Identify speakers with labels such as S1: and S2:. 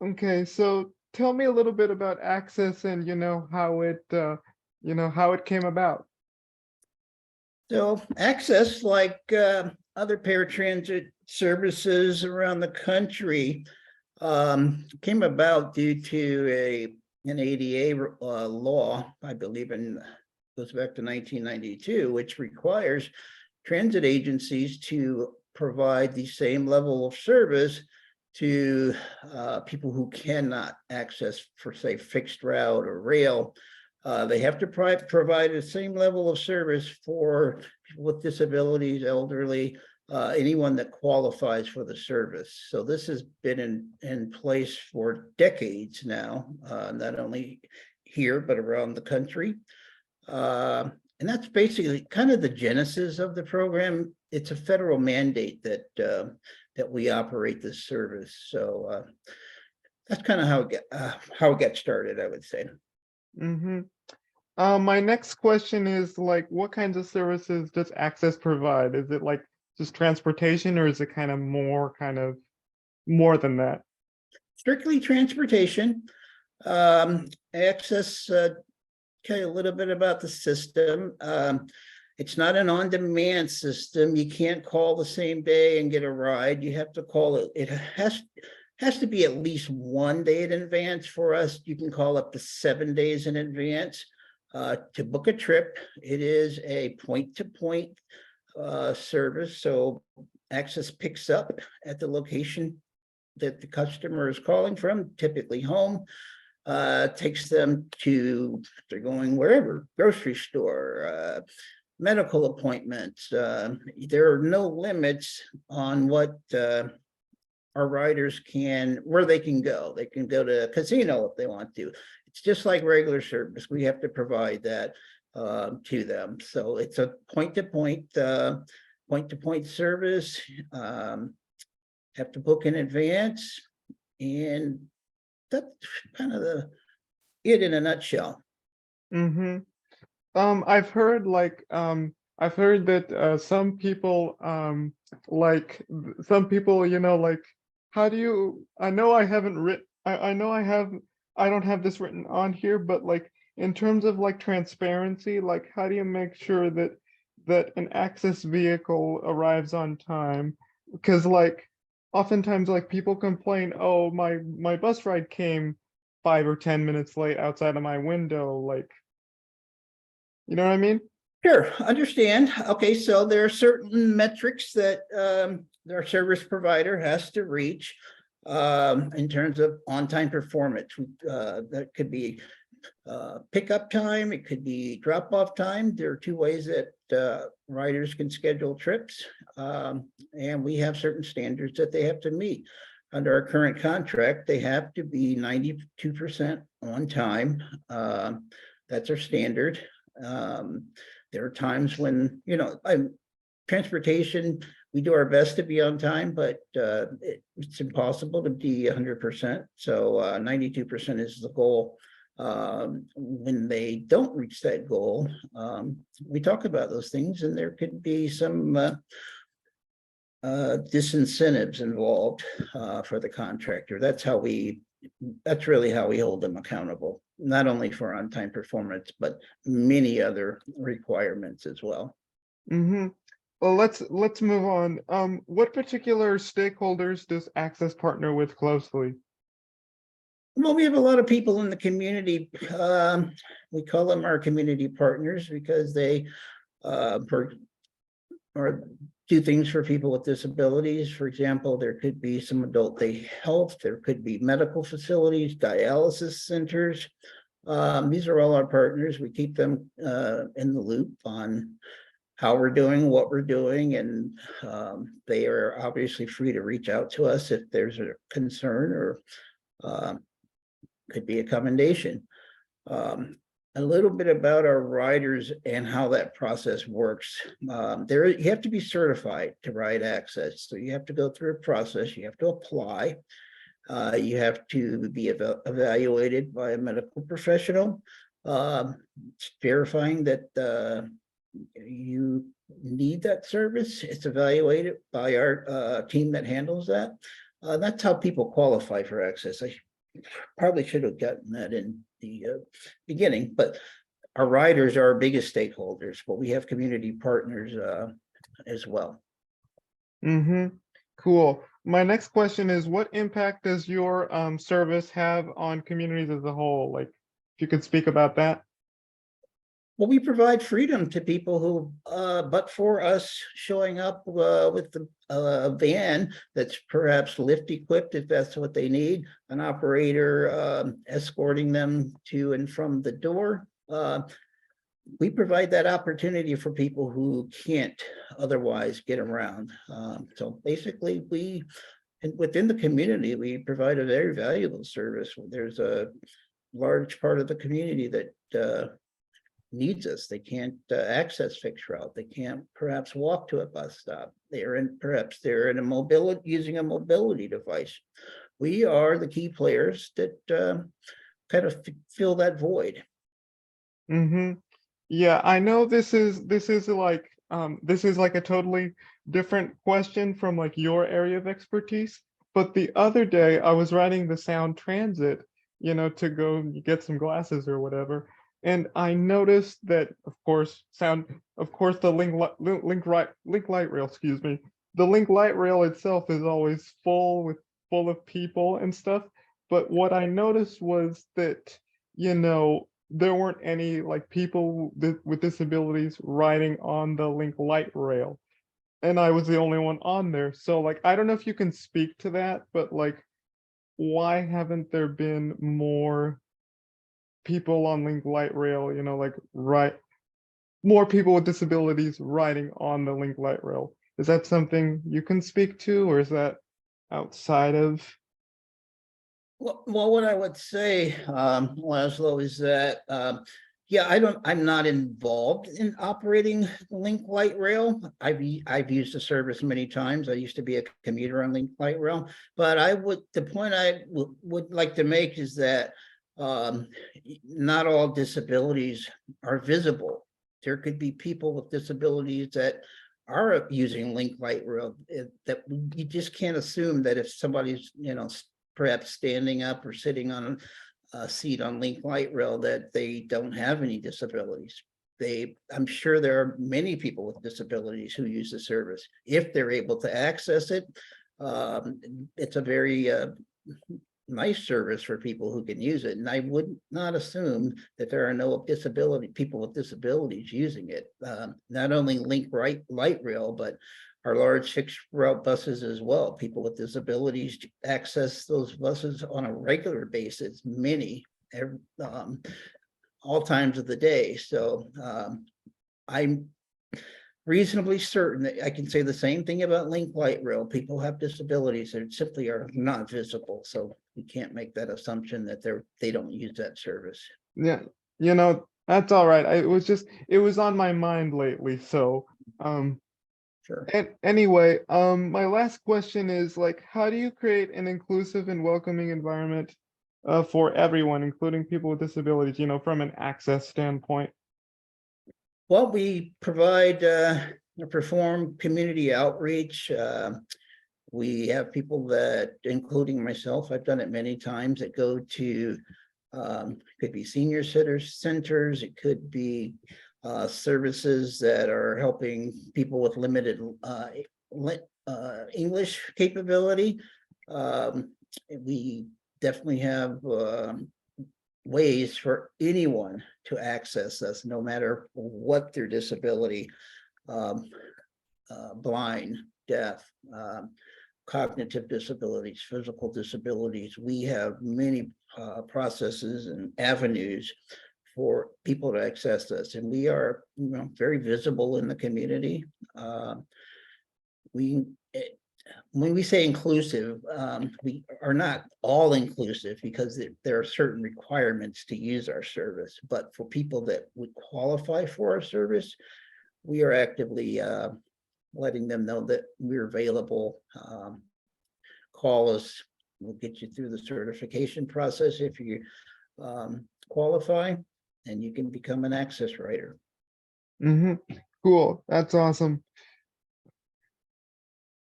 S1: Okay, so tell me a little bit about Access and how it came about.
S2: So access, like other paratransit services around the country, came about due to an ADA law, I believe, goes back to 1992, which requires transit agencies to provide the same level of service to people who cannot access, for say, fixed route or rail. They have to provide the same level of service for people with disabilities, elderly, anyone that qualifies for the service. So this has been in place for decades now, not only here, but around the country. And that's basically kind of the genesis of the program. It's a federal mandate that we operate this service. So that's kind of how it got started, I would say.
S1: Mm-hmm. My next question is like, what kinds of services does Access provide? Is it like just transportation, or is it kind of more than that?
S2: Strictly transportation. Access, tell you a little bit about the system. It's not an on-demand system. You can't call the same day and get a ride. You have to call it. It has to be at least 1 day in advance. For us, you can call up to 7 days in advance to book a trip. It is a point-to-point service. So Access picks up at the location that the customer is calling from, typically home, takes them to, they're going wherever, grocery store, medical appointments. There are no limits on what our riders where they can go. They can go to a casino if they want to. It's just like regular service. We have to provide that to them. So it's a point-to-point service. Have to book in advance, and that's kind of it in a nutshell.
S1: Mm-hmm. I've heard that some people like, how do you, I know I haven't written, I know I don't have this written on here, but like in terms of like transparency, like how do you make sure that an Access vehicle arrives on time? Because like oftentimes like people complain, oh, my bus ride came 5 or 10 minutes late outside of my window, like, you know what I mean?
S2: Sure, understand. Okay, so there are certain metrics that our service provider has to reach in terms of on-time performance. That could be pickup time, it could be drop-off time. There are two ways that riders can schedule trips, and we have certain standards that they have to meet. Under our current contract, they have to be 92% on time. That's our standard. There are times when, transportation, we do our best to be on time, but it's impossible to be 100%. So 92% is the goal. When they don't reach that goal, we talk about those things, and there could be some disincentives involved for the contractor. That's really how we hold them accountable, not only for on-time performance, but many other requirements as well.
S1: Mm-hmm. Well, let's move on. What particular stakeholders does Access partner with closely?
S2: Well, we have a lot of people in the community. We call them our community partners because they or do things for people with disabilities. For example, there could be some adult day health, there could be medical facilities, dialysis centers. These are all our partners. We keep them in the loop on how we're doing, what we're doing, and they are obviously free to reach out to us if there's a concern or could be a commendation. A little bit about our riders and how that process works. You have to be certified to ride Access. So you have to go through a process, you have to apply. You have to be evaluated by a medical professional, verifying that you need that service. It's evaluated by our team that handles that. That's how people qualify for Access. probably should have gotten that in the beginning, but our riders are our biggest stakeholders, but we have community partners as well.
S1: Mm-hmm. Cool. My next question is, what impact does your service have on communities as a whole? Like, if you could speak about that.
S2: Well, we provide freedom to people who, but for us showing up with the van that's perhaps lift equipped, if that's what they need, an operator escorting them to and from the door. We provide that opportunity for people who can't otherwise get around. So basically, and within the community, we provide a very valuable service. There's a large part of the community that needs us. They can't access fixed route. They can't perhaps walk to a bus stop. Perhaps they're in a mobility, using a mobility device. We are the key players that kind of fill that void.
S1: Mm-hmm. Yeah, I know this is like a totally different question from like your area of expertise. But the other day I was riding the Sound Transit, to go get some glasses or whatever. And I noticed that, of course, the link light rail, excuse me, the link light rail itself is always full of people and stuff. But what I noticed was that, there weren't any like people with disabilities riding on the link light rail, and I was the only one on there. So like, I don't know if you can speak to that, but like, why haven't there been more people on link light rail, like more people with disabilities riding on the link light rail? Is that something you can speak to, or is that outside of?
S2: Well, what I would say, Laszlo, is that yeah, I'm not involved in operating the Link Light Rail. I've used the service many times. I used to be a commuter on Link Light Rail, but the point I would like to make is that not all disabilities are visible. There could be people with disabilities that are using Link Light Rail that you just can't assume that if somebody's, perhaps standing up or sitting on a seat on Link Light Rail, that they don't have any disabilities. I'm sure there are many people with disabilities who use the service. If they're able to access it, it's a very nice service for people who can use it. And I would not assume that there are no people with disabilities using it. Not only Link Light Rail, but our large fixed route buses as well. People with disabilities access those buses on a regular basis, all times of the day. So I'm reasonably certain that I can say the same thing about Link Light Rail. People have disabilities that simply are not visible. So we can't make that assumption that they don't use that service.
S1: Yeah, that's all right. It was on my mind lately. So
S2: Sure.
S1: and anyway, my last question is like, how do you create an inclusive and welcoming environment for everyone, including people with disabilities, from an access standpoint?
S2: Well, we provide perform community outreach. We have people that, including myself, I've done it many times, that go to could be senior centers, it could be services that are helping people with limited English capability. We definitely have ways for anyone to access us, no matter what their disability, blind, deaf, cognitive disabilities, physical disabilities. We have many processes and avenues for people to access us, and we are, very visible in the community. When we say inclusive, we are not all inclusive, because there are certain requirements to use our service. But for people that would qualify for our service, we are actively letting them know that we're available. Call us. We'll get you through the certification process if you qualify, and you can become an access writer.
S1: Mm-hmm. Cool. That's awesome.